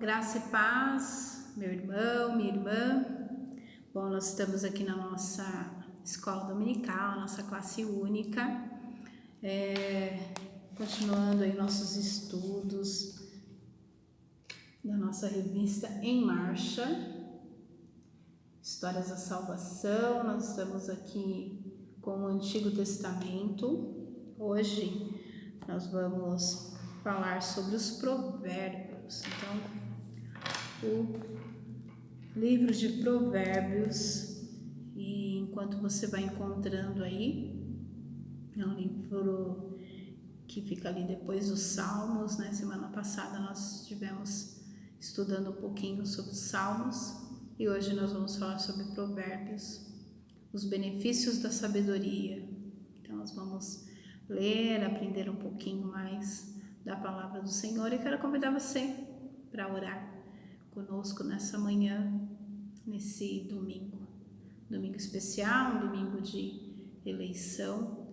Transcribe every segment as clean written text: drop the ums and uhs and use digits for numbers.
Graça e paz, meu irmão, minha irmã. Bom, nós estamos aqui na nossa escola dominical, nossa classe única, continuando aí nossos estudos da nossa revista Em Marcha, Histórias da Salvação. Nós estamos aqui com o Antigo Testamento. Hoje nós vamos falar sobre os provérbios. Então, o livro de Provérbios, e enquanto você vai encontrando aí, é um livro que fica ali depois dos Salmos, né? Semana passada nós estivemos estudando um pouquinho sobre os Salmos e hoje nós vamos falar sobre Provérbios, os benefícios da sabedoria. Então nós vamos ler, aprender um pouquinho mais da palavra do Senhor, e quero convidar você para orar conosco nessa manhã, nesse domingo especial, um domingo de eleição.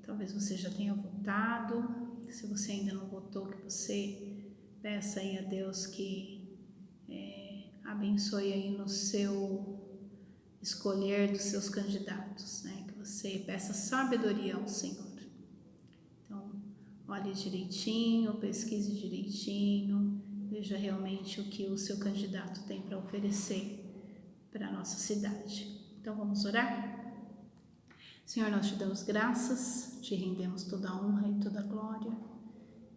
Talvez você já tenha votado. Se você ainda não votou, que você peça aí a Deus que abençoe aí no seu escolher dos seus candidatos, né? Que você peça sabedoria ao Senhor. Então, olhe direitinho, pesquise direitinho, veja realmente o que o seu candidato tem para oferecer para a nossa cidade. Então vamos orar? Senhor, nós te damos graças, te rendemos toda a honra e toda a glória.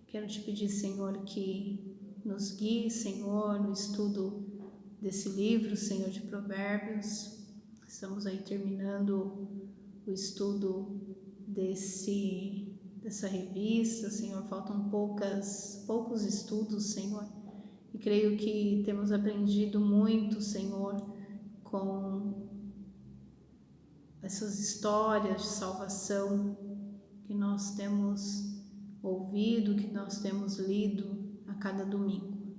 Quero te pedir, Senhor, que nos guie, Senhor, no estudo desse livro, Senhor, de Provérbios. Estamos aí terminando o estudo dessa revista, Senhor. Faltam poucos estudos, Senhor. E creio que temos aprendido muito, Senhor, com essas histórias de salvação que nós temos ouvido, que nós temos lido a cada domingo.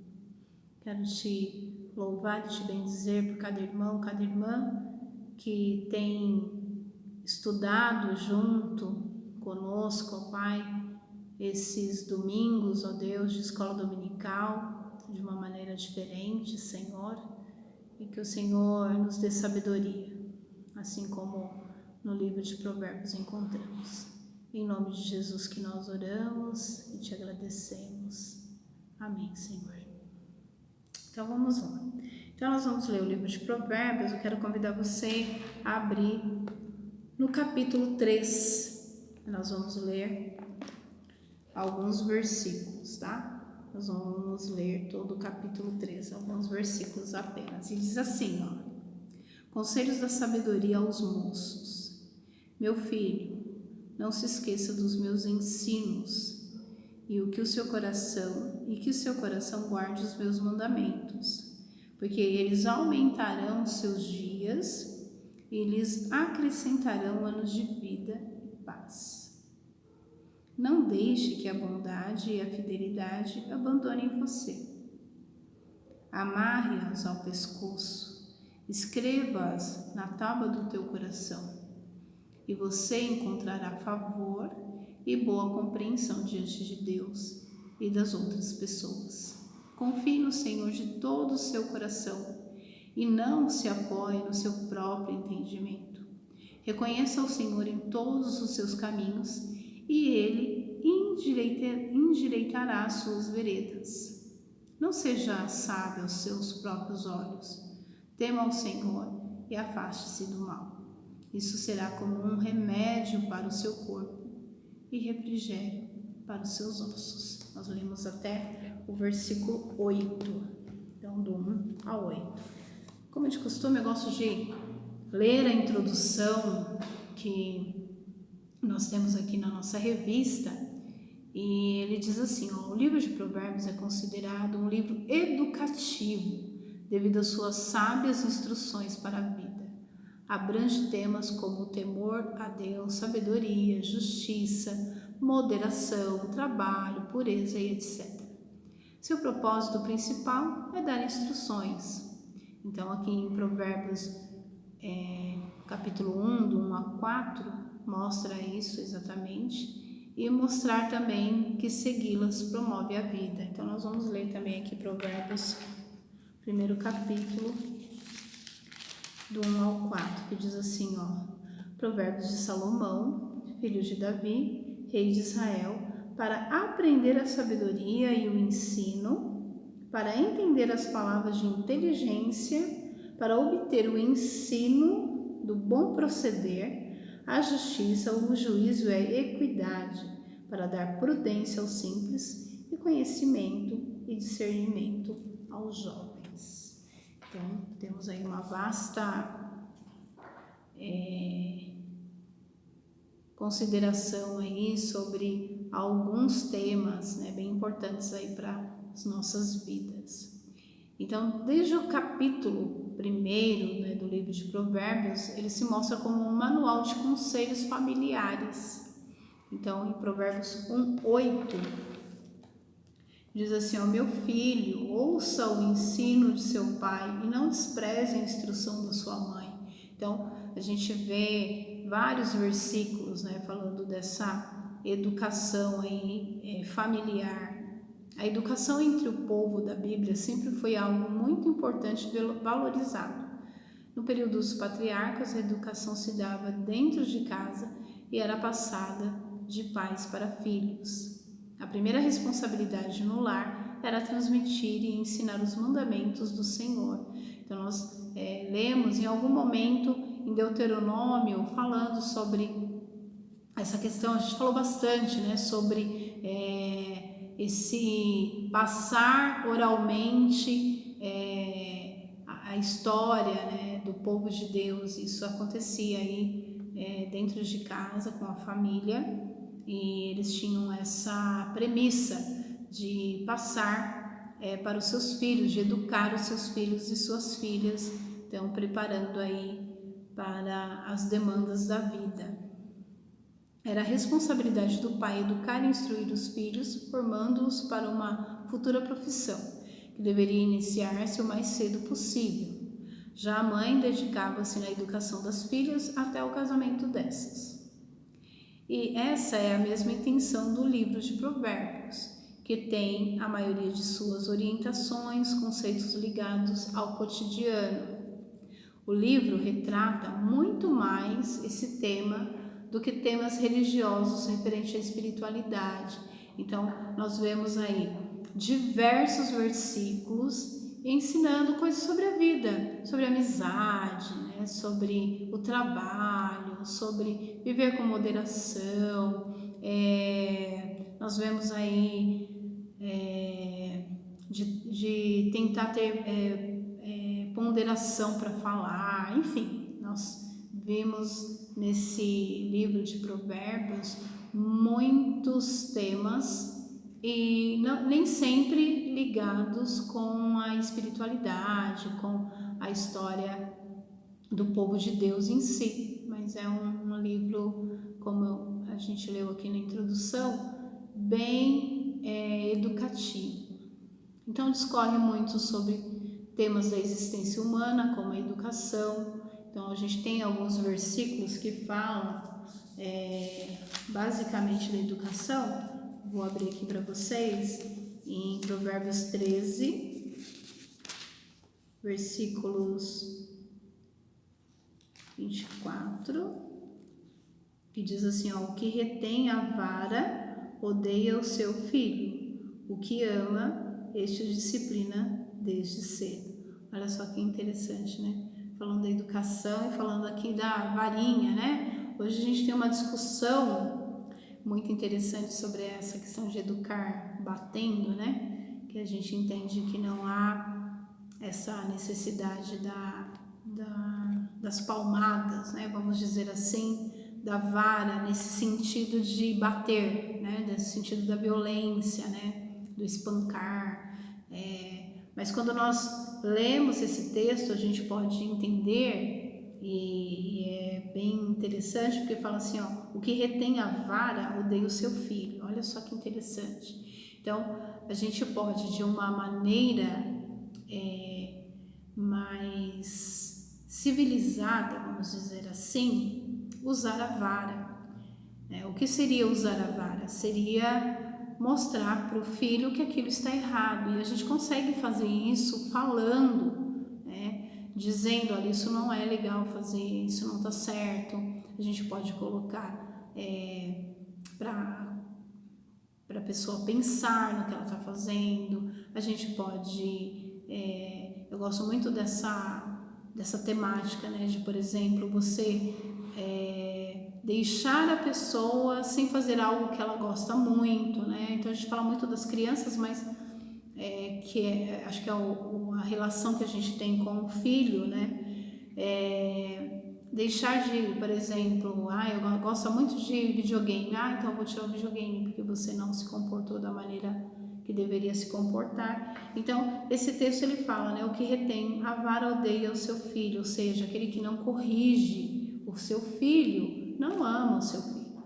Quero te louvar e te bendizer por cada irmão, cada irmã que tem estudado junto conosco, ó Pai, esses domingos, ó Deus, de escola dominical, de uma maneira diferente, Senhor, e que o Senhor nos dê sabedoria, assim como no livro de Provérbios encontramos. Em nome de Jesus que nós oramos e te agradecemos. Amém, Senhor. Então vamos lá. Então nós vamos ler o livro de Provérbios. Eu quero convidar você a abrir no capítulo 3. Nós vamos ler alguns versículos, tá? Nós vamos ler todo o capítulo 3, alguns versículos apenas. E diz assim, ó: Conselhos da sabedoria aos moços. Meu filho, não se esqueça dos meus ensinos, e que o seu coração guarde os meus mandamentos, porque eles aumentarão seus dias e lhes acrescentarão anos de vida e paz. Não deixe que a bondade e a fidelidade abandonem você. Amarre-as ao pescoço, escreva-as na tábua do teu coração, e você encontrará favor e boa compreensão diante de Deus e das outras pessoas. Confie no Senhor de todo o seu coração e não se apoie no seu próprio entendimento. Reconheça o Senhor em todos os seus caminhos e Ele endireitará as suas veredas. Não seja sábio aos seus próprios olhos. Tema ao Senhor e afaste-se do mal. Isso será como um remédio para o seu corpo e refrigério para os seus ossos. Nós lemos até o versículo 8, então do 1 ao 8. Como de costume, eu gosto de ler a introdução que nós temos aqui na nossa revista, e ele diz assim, ó: o livro de Provérbios é considerado um livro educativo devido às suas sábias instruções para a vida. Abrange temas como o temor a Deus, sabedoria, justiça, moderação, trabalho, pureza e etc. Seu propósito principal é dar instruções. Então aqui em Provérbios, capítulo 1, do 1 a 4, mostra isso exatamente. e mostrar também que segui-las promove a vida. Então nós vamos ler também aqui Provérbios, primeiro capítulo, do 1 ao 4, que diz assim, Provérbios de Salomão, filho de Davi, rei de Israel, para aprender a sabedoria e o ensino, para entender as palavras de inteligência, para obter o ensino do bom proceder, a justiça, o juízo é equidade, para dar prudência aos simples e conhecimento e discernimento aos jovens. Então, temos aí uma vasta consideração aí sobre alguns temas, né, bem importantes aí para as nossas vidas. Então, desde o capítulo 1, né, do livro de Provérbios, ele se mostra como um manual de conselhos familiares. Então, em Provérbios 1:8, diz assim, meu filho, ouça o ensino de seu pai e não despreze a instrução da sua mãe. Então, a gente vê vários versículos, né, falando dessa educação aí, familiar. A educação entre o povo da Bíblia sempre foi algo muito importante e valorizado. No período dos patriarcas, a educação se dava dentro de casa e era passada de pais para filhos. A primeira responsabilidade no lar era transmitir e ensinar os mandamentos do Senhor. Então nós lemos em algum momento em Deuteronômio falando sobre essa questão, a gente falou bastante, né, sobre esse passar oralmente a história, né, do povo de Deus. Isso acontecia aí dentro de casa com a família, e eles tinham essa premissa de passar para os seus filhos, de educar os seus filhos e suas filhas, então preparando aí para as demandas da vida. Era a responsabilidade do pai educar e instruir os filhos, formando-os para uma futura profissão, que deveria iniciar-se o mais cedo possível. Já a mãe dedicava-se na educação das filhas até o casamento dessas. E essa é a mesma intenção do livro de Provérbios, que tem a maioria de suas orientações, conceitos ligados ao cotidiano. O livro retrata muito mais esse tema do que temas religiosos referentes à espiritualidade. Então, nós vemos aí diversos versículos ensinando coisas sobre a vida, sobre a amizade, né? Sobre o trabalho, sobre viver com moderação. Nós vemos aí de tentar ter ponderação para falar, enfim, nós vimos nesse livro de Provérbios muitos temas e nem sempre ligados com a espiritualidade, com a história do povo de Deus em si, mas é um livro, como a gente leu aqui na introdução, bem educativo. Então discorre muito sobre temas da existência humana, como a educação. Então a gente tem alguns versículos que falam basicamente da educação. Vou abrir aqui para vocês em Provérbios 13, versículos 24, que diz assim, o que retém a vara odeia o seu filho, o que ama, este disciplina desde cedo. Olha só que interessante, né? Falando da educação e falando aqui da varinha, né? Hoje a gente tem uma discussão muito interessante sobre essa questão de educar batendo, né? Que a gente entende que não há essa necessidade das palmadas, né? Vamos dizer assim, da vara nesse sentido de bater, né? Nesse sentido da violência, né? Do espancar. Mas quando nós lemos esse texto, a gente pode entender, e é bem interessante, porque fala assim, o que retém a vara odeia o seu filho. Olha só que interessante. Então, a gente pode, de uma maneira mais civilizada, vamos dizer assim, usar a vara. O que seria usar a vara? Seria mostrar para o filho que aquilo está errado, e a gente consegue fazer isso falando, dizendo, olha, isso não é legal fazer, isso não está certo. A gente pode colocar para a pessoa pensar no que ela está fazendo. A gente pode, eu gosto muito dessa temática, de, por exemplo, você deixar a pessoa sem fazer algo que ela gosta muito, Então a gente fala muito das crianças, mas acho que é a relação que a gente tem com o filho, deixar de, por exemplo, eu gosto muito de videogame, então eu vou tirar o videogame porque você não se comportou da maneira que deveria se comportar. Então esse texto ele fala, o que retém a vara odeia o seu filho, ou seja, aquele que não corrige o seu filho não ama o seu filho,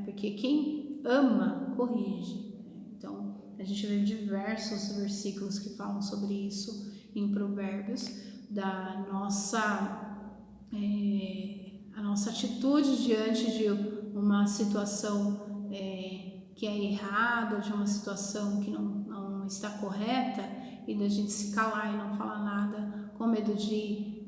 porque quem ama corrige. Então a gente vê diversos versículos que falam sobre isso em Provérbios, da a nossa atitude diante de uma situação que é errada, de uma situação que não está correta, e da gente se calar e não falar nada, com medo de,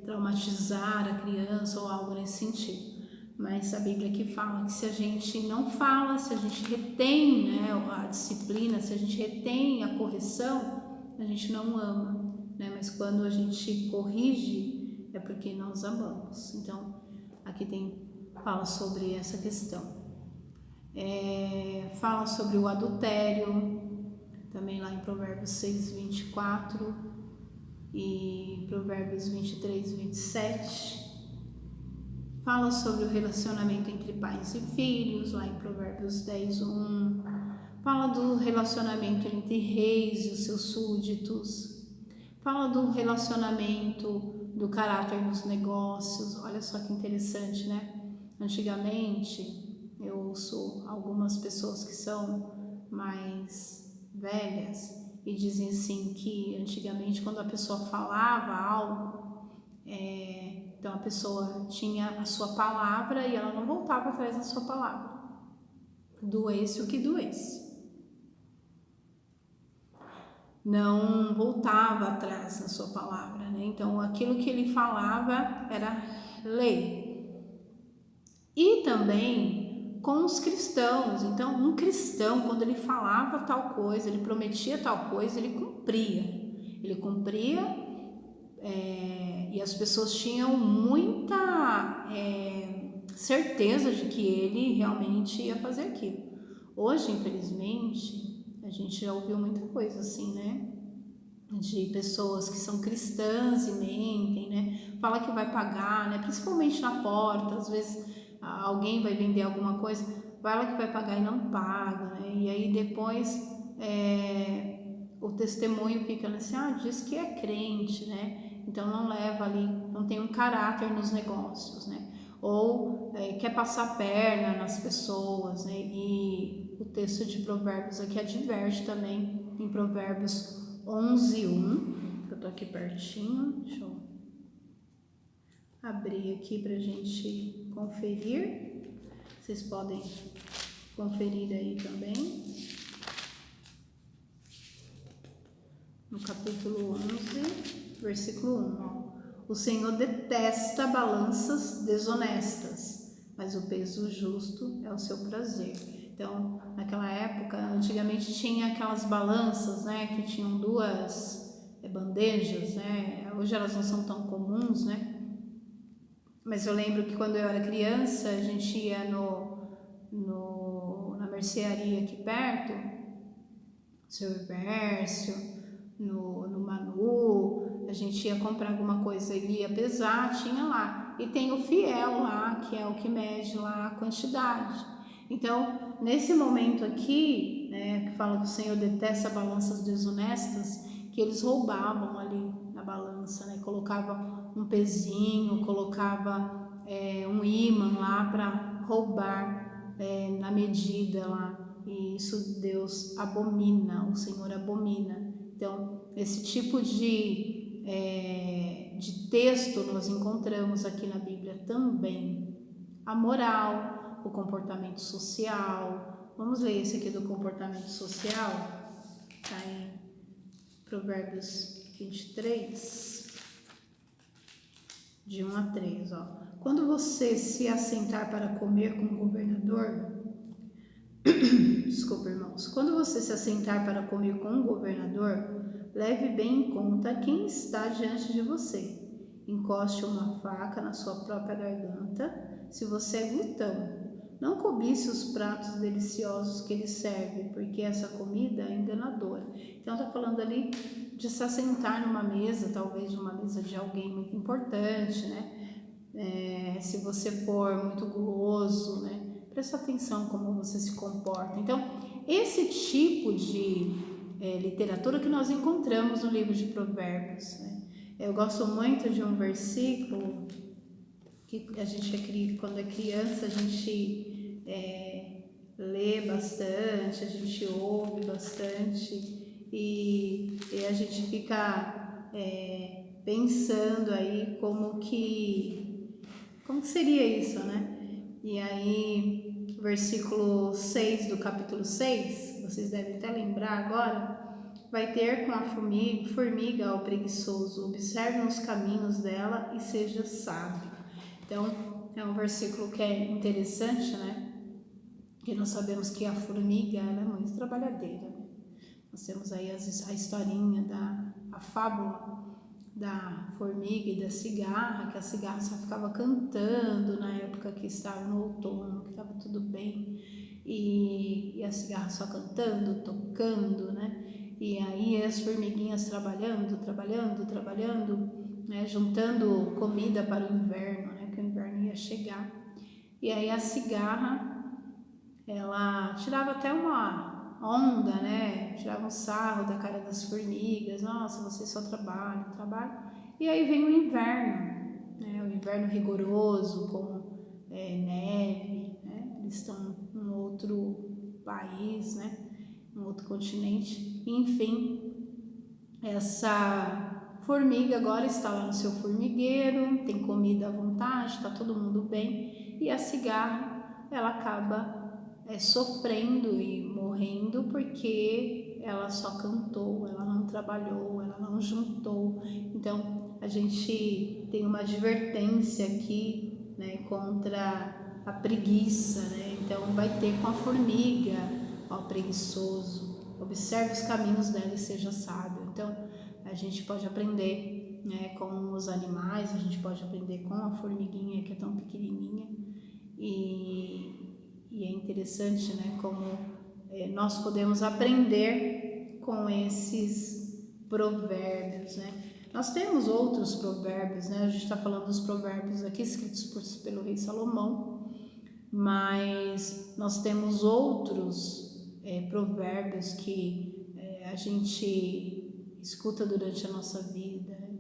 traumatizar a criança ou algo nesse sentido. Mas a Bíblia aqui fala que se a gente não fala, se a gente retém a disciplina, se a gente retém a correção, a gente não ama, Mas quando a gente corrige, é porque nós amamos. Então, aqui fala sobre essa questão. Fala sobre o adultério, também lá em Provérbios 6, 24 e Provérbios 23, 27. Fala sobre o relacionamento entre pais e filhos, lá em Provérbios 10, 1. Fala do relacionamento entre reis e os seus súditos. Fala do relacionamento, do caráter nos negócios. Olha só que interessante, Antigamente, eu ouço algumas pessoas que são mais velhas e dizem assim que antigamente, quando a pessoa falava algo, então a pessoa tinha a sua palavra e ela não voltava atrás da sua palavra, doesse o que doesse. Não voltava atrás da sua palavra, Então aquilo que ele falava era lei. E também com os cristãos. Então um cristão, quando ele falava tal coisa, ele prometia tal coisa, ele cumpria. E as pessoas tinham muita certeza de que ele realmente ia fazer aquilo. Hoje, infelizmente, a gente já ouviu muita coisa assim, De pessoas que são cristãs e mentem, Fala que vai pagar, Principalmente na porta, às vezes alguém vai vender alguma coisa, fala que vai pagar e não paga, E aí depois o testemunho fica assim, diz que é crente, Então não leva ali, não tem um caráter nos negócios, Ou quer passar perna nas pessoas, E o texto de Provérbios aqui adverte também, em Provérbios 11:1, eu tô aqui pertinho, deixa eu abrir aqui pra gente conferir, vocês podem conferir aí também. No capítulo 11, versículo 1, O Senhor detesta balanças desonestas, mas o peso justo é o seu prazer. Então, naquela época, antigamente tinha aquelas balanças, que tinham duas bandejas, Hoje elas não são tão comuns, Mas eu lembro que quando eu era criança, a gente ia na mercearia aqui perto, Seu Ibércio, no Manu, a gente ia comprar alguma coisa e ia pesar, tinha lá. E tem o fiel lá, que é o que mede lá a quantidade. Então, nesse momento aqui, que fala que o Senhor detesta balanças desonestas, que eles roubavam ali na balança, colocava um pezinho, colocava um ímã lá para roubar na medida lá. E isso Deus abomina, o Senhor abomina. Então, esse tipo de texto nós encontramos aqui na Bíblia também. A moral, o comportamento social. Vamos ler esse aqui do comportamento social, está em Provérbios 23, de 1 a 3, ó. Quando você se assentar para comer com o governador, desculpa, irmãos, quando você se assentar para comer com um governador, leve bem em conta quem está diante de você. Encoste uma faca na sua própria garganta, se você é glutão. Não cobice os pratos deliciosos que ele serve, porque essa comida é enganadora. Então, está falando ali de se assentar numa mesa, talvez numa mesa de alguém muito importante, né? Se você for muito guloso, né? Presta atenção como você se comporta. Então, esse tipo de literatura que nós encontramos no livro de Provérbios, né? Eu gosto muito de um versículo que a gente, quando é criança, a gente lê bastante, a gente ouve bastante e a gente fica pensando aí como que seria isso, né? E aí, versículo 6 do capítulo 6, vocês devem até lembrar agora, vai ter com a formiga ao preguiçoso, observe os caminhos dela e seja sábio. Então, é um versículo que é interessante, né? Que nós sabemos que a formiga, ela é muito trabalhadeira. Nós temos aí a historinha, a fábula da formiga e da cigarra, que a cigarra só ficava cantando na época que estava no outono, que estava tudo bem, e a cigarra só cantando, tocando, né? E aí as formiguinhas trabalhando, né? Juntando comida para o inverno, né? Que o inverno ia chegar. E aí a cigarra, ela tirava até uma onda, né? Tirava um sarro da cara das formigas. Nossa, vocês só trabalham. E aí vem o inverno, né? O inverno rigoroso, com neve, né? Eles estão em outro país, né? Em outro continente. Enfim, essa formiga agora está lá no seu formigueiro, tem comida à vontade, está todo mundo bem. E a cigarra, ela acaba sofrendo e morrendo porque ela só cantou, ela não trabalhou, ela não juntou. Então a gente tem uma advertência aqui, né, contra a preguiça, né? Então vai ter com a formiga, ó preguiçoso, observe os caminhos dela e seja sábio. Então a gente pode aprender, né, com os animais, a gente pode aprender com a formiguinha que é tão pequenininha. E é interessante, né, como nós podemos aprender com esses provérbios, né? Nós temos outros provérbios, né? A gente está falando dos provérbios aqui escritos pelo rei Salomão, mas nós temos outros provérbios que a gente escuta durante a nossa vida, né?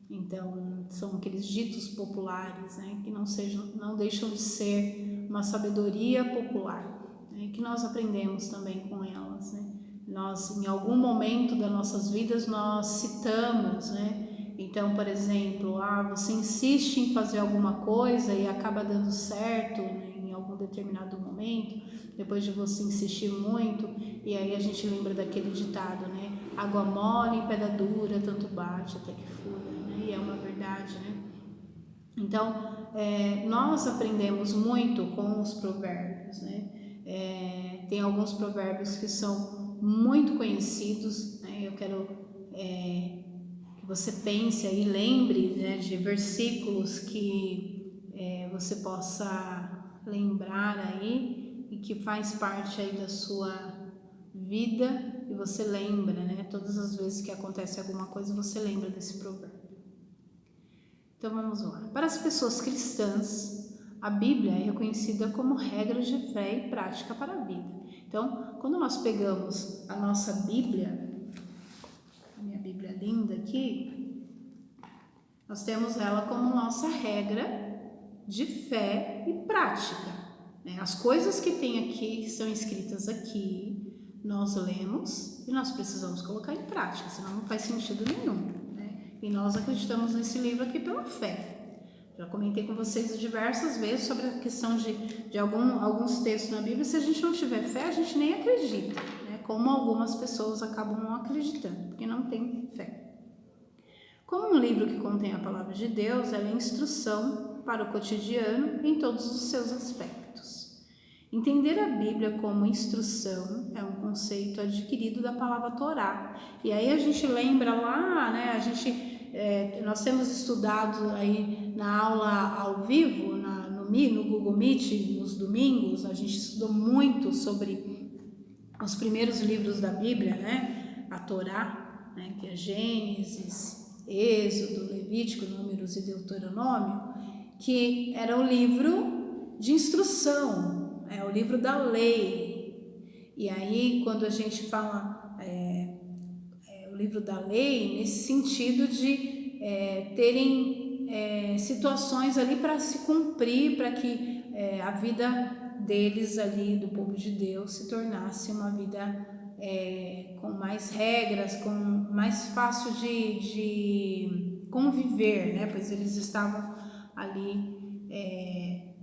Então, são aqueles ditos populares, né, que não deixam de ser uma sabedoria popular, né, que nós aprendemos também com elas, né? Nós, em algum momento das nossas vidas, nós citamos, né? Então, por exemplo, você insiste em fazer alguma coisa e acaba dando certo, né, em algum determinado momento, depois de você insistir muito, e aí a gente lembra daquele ditado, né? Água mole em pedra dura, tanto bate até que fura. E é uma verdade, né? Então, nós aprendemos muito com os provérbios, né? Tem alguns provérbios que são muito conhecidos, né? Eu quero que você pense aí, lembre, né, de versículos que você possa lembrar aí e que faz parte aí da sua vida e você lembra, né? Todas as vezes que acontece alguma coisa, você lembra desse provérbio. Então vamos lá. Para as pessoas cristãs, a Bíblia é reconhecida como regra de fé e prática para a vida. Então, quando nós pegamos a nossa Bíblia, a minha Bíblia linda aqui, nós temos ela como nossa regra de fé e prática, né? As coisas que tem aqui, que são escritas aqui, nós lemos e nós precisamos colocar em prática, senão não faz sentido nenhum. E nós acreditamos nesse livro aqui pela fé. Já comentei com vocês diversas vezes sobre a questão de alguns textos na Bíblia. Se a gente não tiver fé, a gente nem acredita, né? Como algumas pessoas acabam não acreditando, porque não tem fé. Como um livro que contém a palavra de Deus, ela é instrução para o cotidiano em todos os seus aspectos. Entender a Bíblia como instrução é um conceito adquirido da palavra Torá. E aí a gente lembra lá, né? Nós temos estudado aí na aula ao vivo, no Google Meet, nos domingos, a gente estudou muito sobre os primeiros livros da Bíblia, né? A Torá, né? Que é Gênesis, Êxodo, Levítico, Números e Deuteronômio, que era o livro de instrução, é o livro da lei. E aí, quando a gente fala o livro da lei, nesse sentido de terem situações ali para se cumprir, para que a vida deles ali, do povo de Deus, se tornasse uma vida com mais regras, com mais fácil de conviver, né? Pois eles estavam ali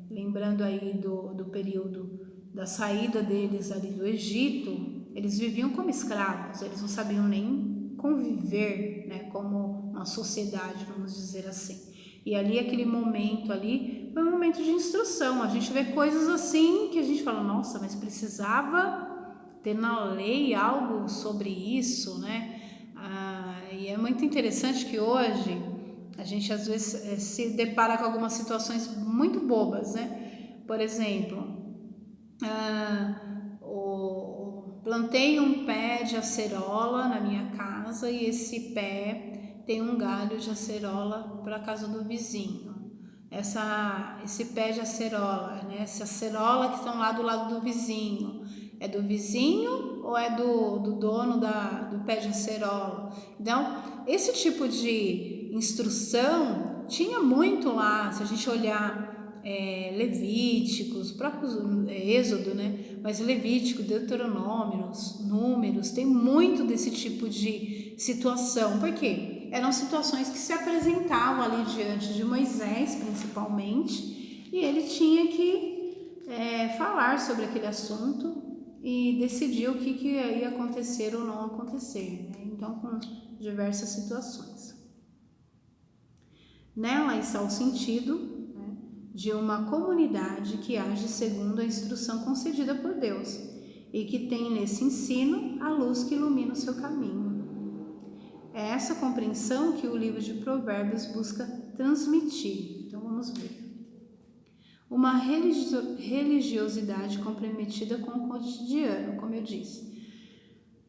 lembrando aí do período da saída deles ali do Egito. Eles viviam como escravos, eles não sabiam nem conviver, né, como uma sociedade, vamos dizer assim. E ali, aquele momento ali, foi um momento de instrução. A gente vê coisas assim que a gente fala, nossa, mas precisava ter na lei algo sobre isso, né? E é muito interessante que hoje a gente às vezes se depara com algumas situações muito bobas, né? Por exemplo, plantei um pé de acerola na minha casa e esse pé tem um galho de acerola para a casa do vizinho. Esse pé de acerola, né? Essa acerola que estão lá do lado do vizinho, é do vizinho ou é do dono do pé de acerola? Então, esse tipo de instrução tinha muito lá. Se a gente olhar Levíticos, próprios Êxodo, né? Mas Levítico, Deuteronômio, Números, tem muito desse tipo de situação. Por quê? Eram situações que se apresentavam ali diante de Moisés, principalmente, e ele tinha que falar sobre aquele assunto e decidir o que ia acontecer ou não acontecer, né? Então, com diversas situações. Nela está o sentido de uma comunidade que age segundo a instrução concedida por Deus e que tem nesse ensino a luz que ilumina o seu caminho. É essa compreensão que o livro de Provérbios busca transmitir. Então vamos ver. Uma religiosidade comprometida com o cotidiano, como eu disse.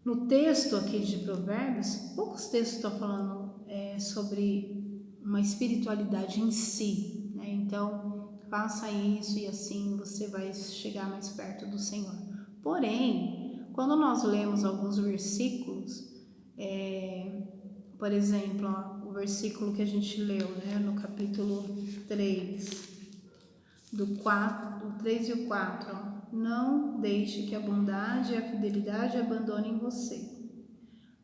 No texto aqui de Provérbios, poucos textos estão falando sobre uma espiritualidade em si, né? Então, faça isso e assim você vai chegar mais perto do Senhor. Porém, quando nós lemos alguns versículos, por exemplo, o versículo que a gente leu, né, no capítulo 3, do 3 e o 4, não deixe que a bondade e a fidelidade abandonem você.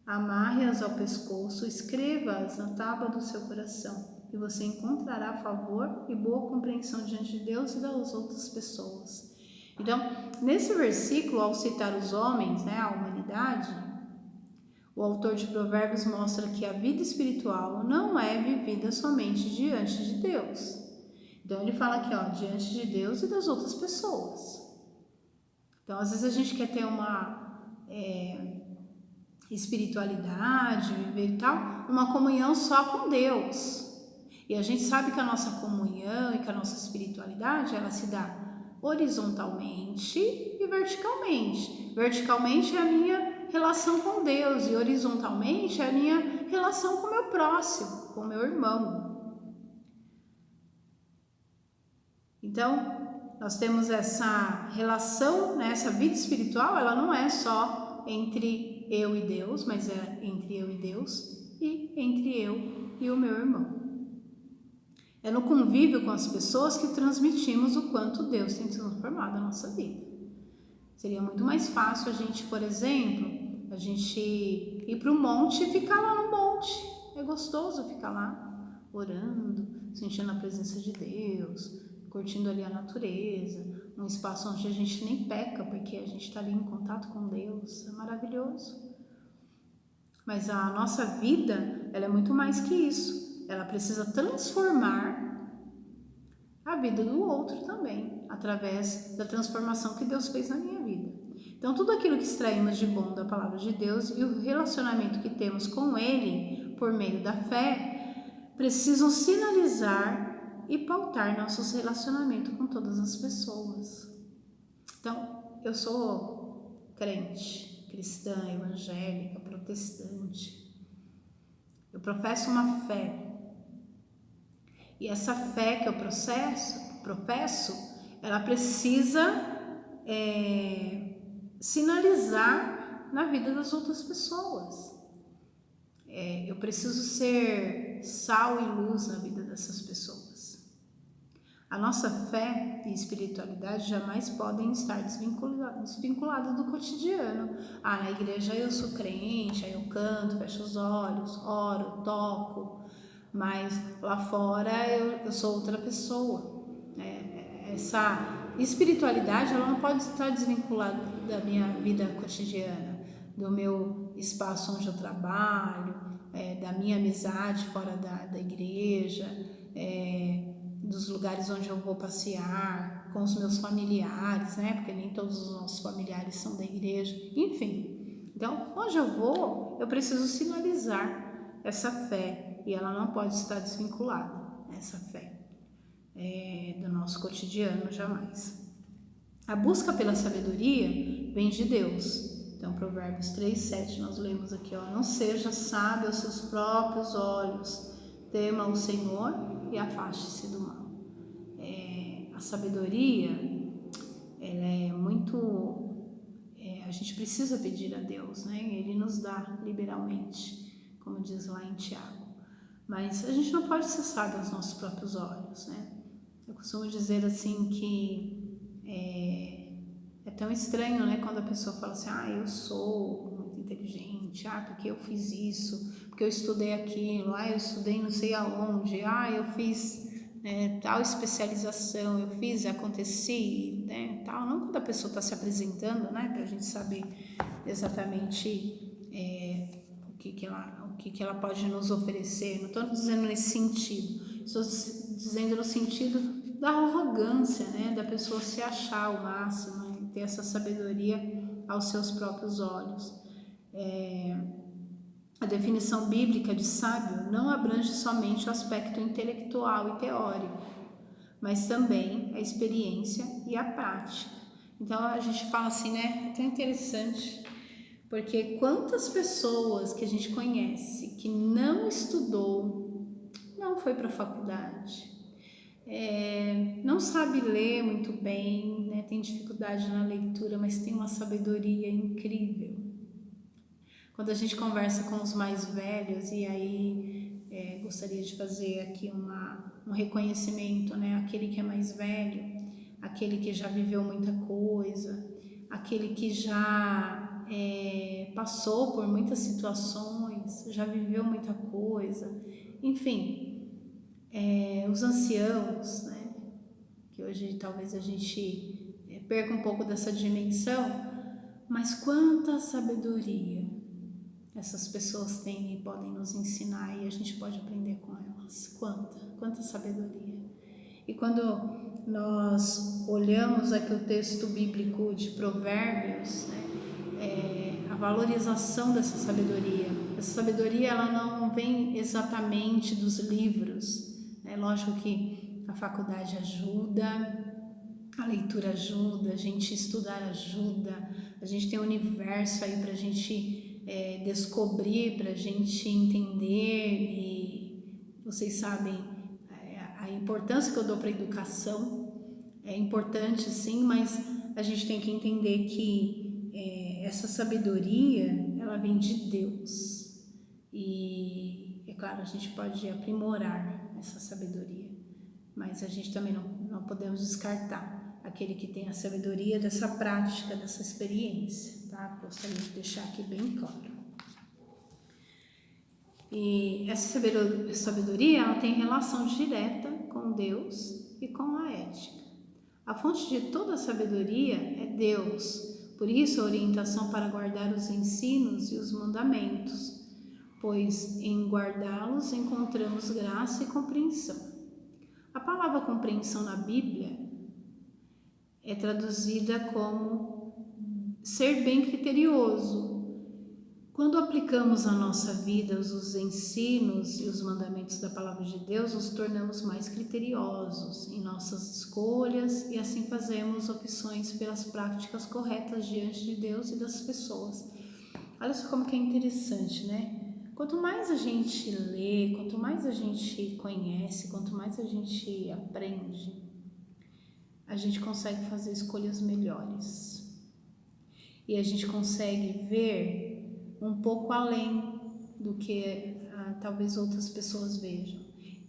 Amarre-as ao pescoço, escreva-as na tábua do seu coração, e você encontrará favor e boa compreensão diante de Deus e das outras pessoas. Então, nesse versículo, ao citar os homens, né, a humanidade, o autor de Provérbios mostra que a vida espiritual não é vivida somente diante de Deus. Então, ele fala aqui, diante de Deus e das outras pessoas. Então, às vezes a gente quer ter uma espiritualidade, viver e tal, uma comunhão só com Deus. E a gente sabe que a nossa comunhão e que a nossa espiritualidade, ela se dá horizontalmente e verticalmente. Verticalmente é a minha relação com Deus e horizontalmente é a minha relação com o meu próximo, com o meu irmão. Então, nós temos essa relação, né, essa vida espiritual, ela não é só entre eu e Deus, mas é entre eu e Deus e entre eu e o meu irmão. É no convívio com as pessoas que transmitimos o quanto Deus tem transformado a nossa vida. Seria muito mais fácil a gente, por exemplo, a gente ir para o monte e ficar lá no monte. É gostoso ficar lá orando, sentindo a presença de Deus, curtindo ali a natureza, um espaço onde a gente nem peca, porque a gente está ali em contato com Deus, é maravilhoso. Mas a nossa vida, ela é muito mais que isso, ela precisa transformar a vida do outro também, através da transformação que Deus fez na minha vida. Então, tudo aquilo que extraímos de bom da palavra de Deus e o relacionamento que temos com Ele, por meio da fé, precisam sinalizar e pautar nossos relacionamentos com todas as pessoas. Então, eu sou crente, cristã, evangélica, protestante. Eu professo uma fé. E essa fé que eu professo, ela precisa sinalizar na vida das outras pessoas. Eu preciso ser sal e luz na vida dessas pessoas. A nossa fé e espiritualidade jamais podem estar desvinculadas do cotidiano. Na igreja eu sou crente, aí eu canto, fecho os olhos, oro, toco, mas lá fora eu sou outra pessoa. Essa espiritualidade, ela não pode estar desvinculada da minha vida cotidiana, do meu espaço onde eu trabalho, da minha amizade fora da igreja, dos lugares onde eu vou passear, com os meus familiares, né? Porque nem todos os nossos familiares são da igreja, enfim. Então, onde eu vou, eu preciso sinalizar essa fé, e ela não pode estar desvinculada, essa fé, do nosso cotidiano, jamais. A busca pela sabedoria vem de Deus. Então, Provérbios 3:7, nós lemos aqui, não seja sábio aos seus próprios olhos, tema o Senhor e afaste-se do mal. A sabedoria, ela é muito... a gente precisa pedir a Deus, né? Ele nos dá liberalmente, como diz lá em Tiago. Mas a gente não pode ser sábio aos nossos próprios olhos, né? Eu costumo dizer assim que é tão estranho, né? Quando a pessoa fala assim, eu sou muito inteligente, porque eu fiz isso, porque eu estudei aquilo, eu estudei não sei aonde, eu fiz tal especialização, eu fiz, aconteci, né? Tal. Não quando a pessoa está se apresentando, né? Para a gente saber exatamente o que ela pode nos oferecer. Não estou dizendo nesse sentido, estou dizendo no sentido da arrogância, né? Da pessoa se achar o máximo e ter essa sabedoria aos seus próprios olhos. A definição bíblica de sábio não abrange somente o aspecto intelectual e teórico, mas também a experiência e a prática. Então a gente fala assim, né? É tão interessante, porque quantas pessoas que a gente conhece que não estudou, não foi para a faculdade, não sabe ler muito bem, né? Tem dificuldade na leitura, mas tem uma sabedoria incrível. Quando a gente conversa com os mais velhos, e aí gostaria de fazer aqui um reconhecimento, né? Aquele que é mais velho, aquele que já viveu muita coisa, aquele que já passou por muitas situações, já viveu muita coisa, enfim, os anciãos, né? Que hoje talvez a gente perca um pouco dessa dimensão, mas quanta sabedoria essas pessoas têm e podem nos ensinar, e a gente pode aprender com elas. Quanta sabedoria. E quando nós olhamos aqui o texto bíblico de Provérbios, né, a valorização dessa sabedoria. Essa sabedoria, ela não vem exatamente dos livros. É lógico que a faculdade ajuda, a leitura ajuda, a gente estudar ajuda, a gente tem um universo aí para a gente descobrir, para a gente entender, e vocês sabem a importância que eu dou para a educação. É importante sim, mas a gente tem que entender que essa sabedoria, ela vem de Deus, e é claro, a gente pode aprimorar essa sabedoria, mas a gente também não podemos descartar aquele que tem a sabedoria dessa prática, dessa experiência, tá? Gostaria de deixar aqui bem claro. E essa sabedoria ela tem relação direta com Deus e com a ética. A fonte de toda a sabedoria é Deus, por isso a orientação para guardar os ensinos e os mandamentos, pois em guardá-los encontramos graça e compreensão. A palavra compreensão na Bíblia é traduzida como ser bem criterioso. Quando aplicamos à nossa vida os ensinos e os mandamentos da palavra de Deus, nos tornamos mais criteriosos em nossas escolhas e assim fazemos opções pelas práticas corretas diante de Deus e das pessoas. Olha só como que é interessante, né? Quanto mais a gente lê, quanto mais a gente conhece, quanto mais a gente aprende, a gente consegue fazer escolhas melhores. E a gente consegue ver um pouco além do que talvez outras pessoas vejam.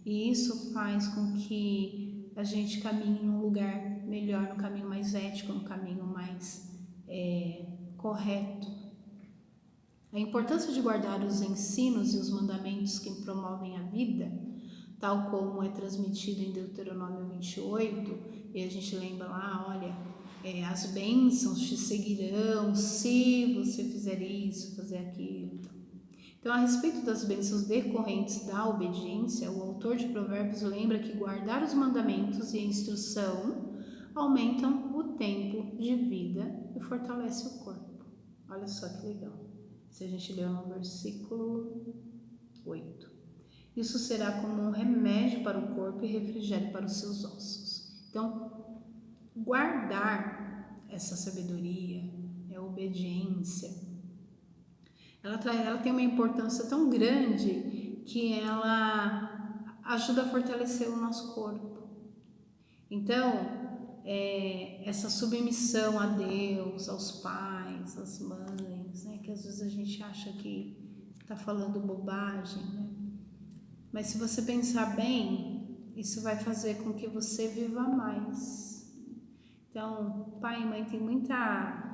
E isso faz com que a gente caminhe num lugar melhor, no caminho mais ético, no caminho mais correto. A importância de guardar os ensinos e os mandamentos que promovem a vida, tal como é transmitido em Deuteronômio 28, e a gente lembra lá, olha, as bênçãos te seguirão se você fizer isso, fazer aquilo. Então, a respeito das bênçãos decorrentes da obediência, o autor de Provérbios lembra que guardar os mandamentos e a instrução aumentam o tempo de vida e fortalece o corpo. Olha só que legal. Se a gente ler no versículo 8. Isso será como um remédio para o corpo e refrigério para os seus ossos. Então, guardar essa sabedoria, obediência, ela tem uma importância tão grande que ela ajuda a fortalecer o nosso corpo. Então, essa submissão a Deus, aos pais, às mães, né, que às vezes a gente acha que está falando bobagem, né? Mas se você pensar bem, isso vai fazer com que você viva mais. Então, pai e mãe tem muita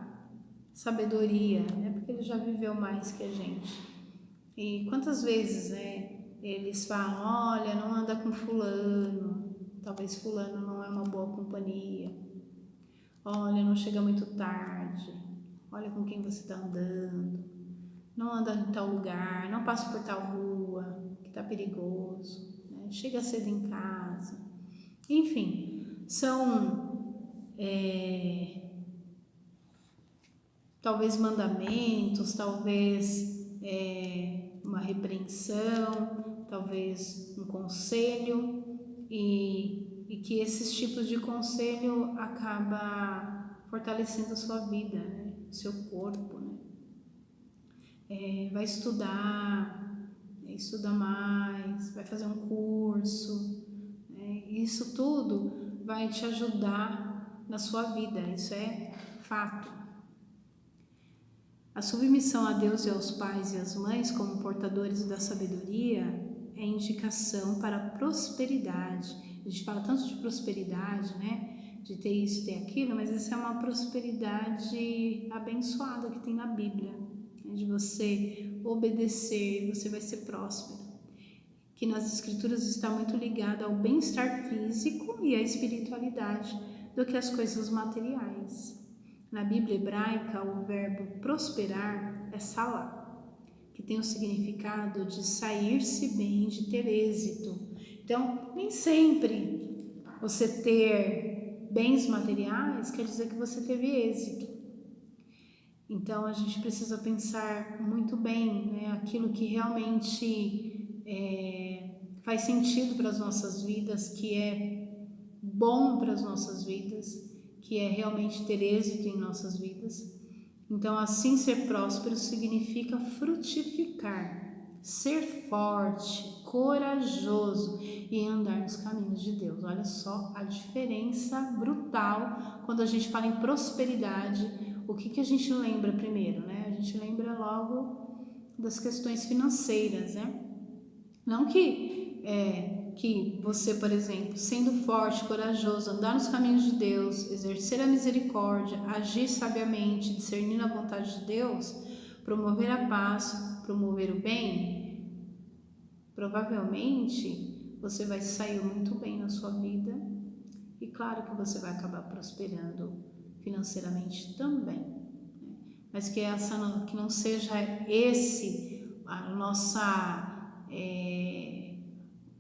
sabedoria, né? Porque ele já viveu mais que a gente. E quantas vezes, né, eles falam, olha, não anda com fulano, talvez fulano não é uma boa companhia. Olha, não chega muito tarde. Olha com quem você está andando. Não anda em tal lugar, não passa por tal rua, que está perigoso, né? Chega cedo em casa. Enfim, são talvez mandamentos, talvez uma repreensão, talvez um conselho, e que esses tipos de conselho acaba fortalecendo a sua vida, né? O seu corpo, né? Vai estudar, estuda mais, vai fazer um curso, né? Isso tudo vai te ajudar na sua vida, isso é fato. A submissão a Deus e aos pais e às mães como portadores da sabedoria é indicação para a prosperidade. A gente fala tanto de prosperidade, né? De ter isso, ter aquilo, mas essa é uma prosperidade abençoada que tem na Bíblia. De você obedecer, você vai ser próspero. Que nas Escrituras está muito ligado ao bem-estar físico e à espiritualidade do que às coisas materiais. Na Bíblia hebraica, o verbo prosperar é salá, que tem o significado de sair-se bem, de ter êxito. Então, nem sempre você ter bens materiais quer dizer que você teve êxito. Então, a gente precisa pensar muito bem, né, aquilo que realmente faz sentido para as nossas vidas, que é bom para as nossas vidas, que é realmente ter êxito em nossas vidas. Então, assim, ser próspero significa frutificar, ser forte, corajoso e andar nos caminhos de Deus. Olha só a diferença brutal quando a gente fala em prosperidade. O que a gente lembra primeiro, né? A gente lembra logo das questões financeiras, né? Não que você, por exemplo, sendo forte, corajoso, andar nos caminhos de Deus, exercer a misericórdia, agir sabiamente, discernindo a vontade de Deus, promover a paz, promover o bem, provavelmente você vai sair muito bem na sua vida e claro que você vai acabar prosperando financeiramente também, né? Mas que não seja esse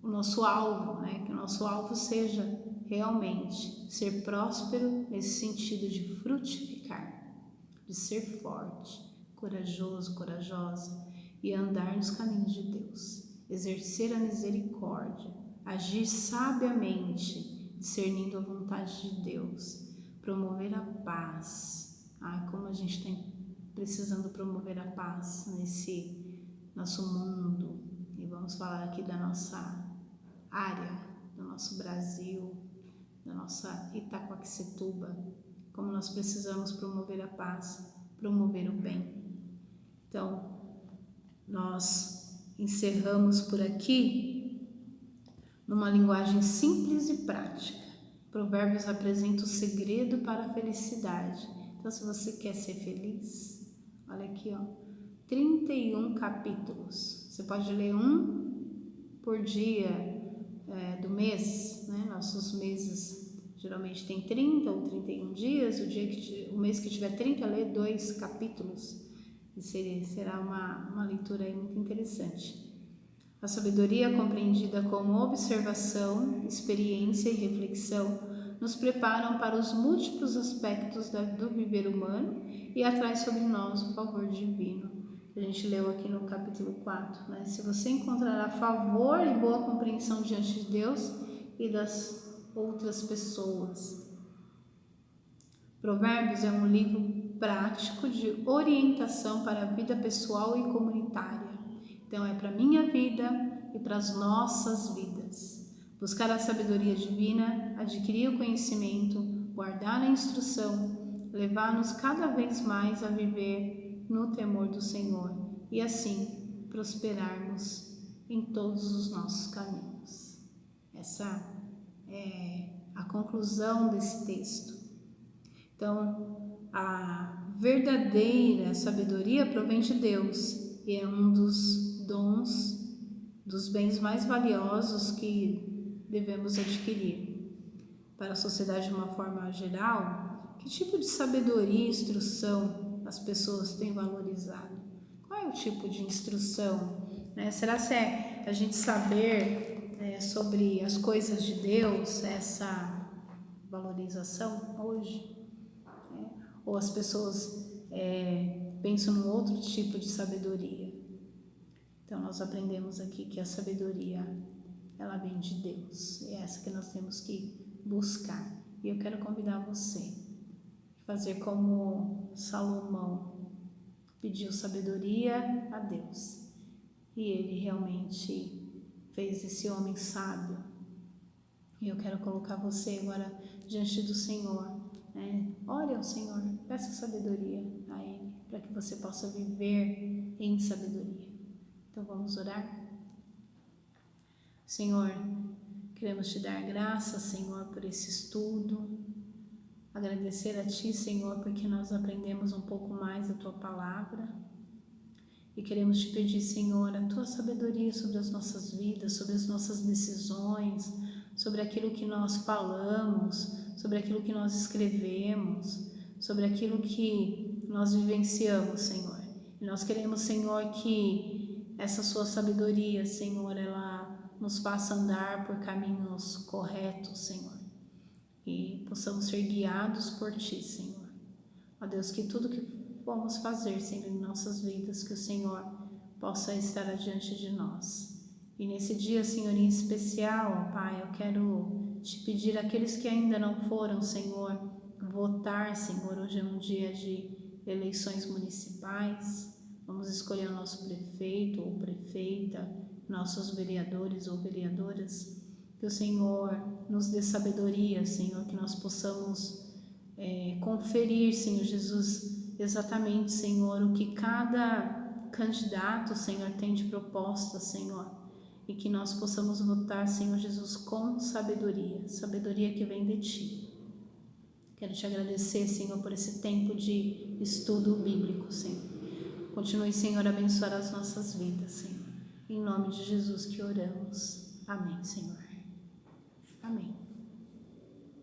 o nosso alvo, né? Que o nosso alvo seja realmente ser próspero nesse sentido de frutificar, de ser forte, corajoso, corajosa e andar nos caminhos de Deus, exercer a misericórdia, agir sabiamente, discernindo a vontade de Deus, promover a paz. Ai, como a gente está precisando promover a paz nesse nosso mundo. E vamos falar aqui da nossa área, do nosso Brasil, da nossa Itaquaquecetuba, como nós precisamos promover a paz, promover o bem. Então, nós encerramos por aqui numa linguagem simples e prática. Provérbios apresenta o segredo para a felicidade. Então, se você quer ser feliz, olha aqui, ó, 31 capítulos. Você pode ler um por dia do mês, né? Nossos meses geralmente tem 30 ou 31 dias. O mês que tiver 30, lê 2 capítulos. E será uma leitura aí muito interessante. A sabedoria, compreendida como observação, experiência e reflexão, nos preparam para os múltiplos aspectos do viver humano e atrai sobre nós o favor divino. A gente leu aqui no capítulo 4, né? Se você encontrará favor e boa compreensão diante de Deus e das outras pessoas. Provérbios é um livro prático de orientação para a vida pessoal e comunitária. Então é para a minha vida e para as nossas vidas. Buscar a sabedoria divina, adquirir o conhecimento, guardar a instrução, levar-nos cada vez mais a viver no temor do Senhor e assim prosperarmos em todos os nossos caminhos. Essa é a conclusão desse texto. Então, a verdadeira sabedoria provém de Deus e é um dos dons, dos bens mais valiosos que devemos adquirir. Para a sociedade de uma forma geral, que tipo de sabedoria e instrução as pessoas têm valorizado? Qual é o tipo de instrução? Será que é a gente saber sobre as coisas de Deus, essa valorização hoje? Ou as pessoas pensam num outro tipo de sabedoria? Então nós aprendemos aqui que a sabedoria, ela vem de Deus, é essa que nós temos que buscar. E eu quero convidar você a fazer como Salomão pediu sabedoria a Deus, e ele realmente fez esse homem sábio. E eu quero colocar você agora diante do Senhor. Ore ao Senhor, peça sabedoria a Ele, para que você possa viver em sabedoria. Então vamos orar? Senhor, queremos te dar graças, Senhor, por esse estudo, agradecer a Ti, Senhor, porque nós aprendemos um pouco mais da Tua Palavra e queremos te pedir, Senhor, a Tua sabedoria sobre as nossas vidas, sobre as nossas decisões, sobre aquilo que nós falamos, sobre aquilo que nós escrevemos, sobre aquilo que nós vivenciamos, Senhor. E nós queremos, Senhor, que essa Sua sabedoria, Senhor, ela nos faça andar por caminhos corretos, Senhor, e possamos ser guiados por Ti, Senhor. Ó Deus, que tudo que vamos fazer, Senhor, em nossas vidas, que o Senhor possa estar adiante de nós. E nesse dia, Senhor, em especial, ó Pai, eu quero te pedir àqueles que ainda não foram, Senhor, votar, Senhor. Hoje é um dia de eleições municipais. Vamos escolher o nosso prefeito ou prefeita, nossos vereadores ou vereadoras. Que o Senhor nos dê sabedoria, Senhor, que nós possamos conferir, Senhor Jesus, exatamente, Senhor, o que cada candidato, Senhor, tem de proposta, Senhor. E que nós possamos votar, Senhor Jesus, com sabedoria, sabedoria que vem de Ti. Quero Te agradecer, Senhor, por esse tempo de estudo bíblico, Senhor. Continue, Senhor, a abençoar as nossas vidas, Senhor. Em nome de Jesus que oramos. Amém, Senhor. Amém.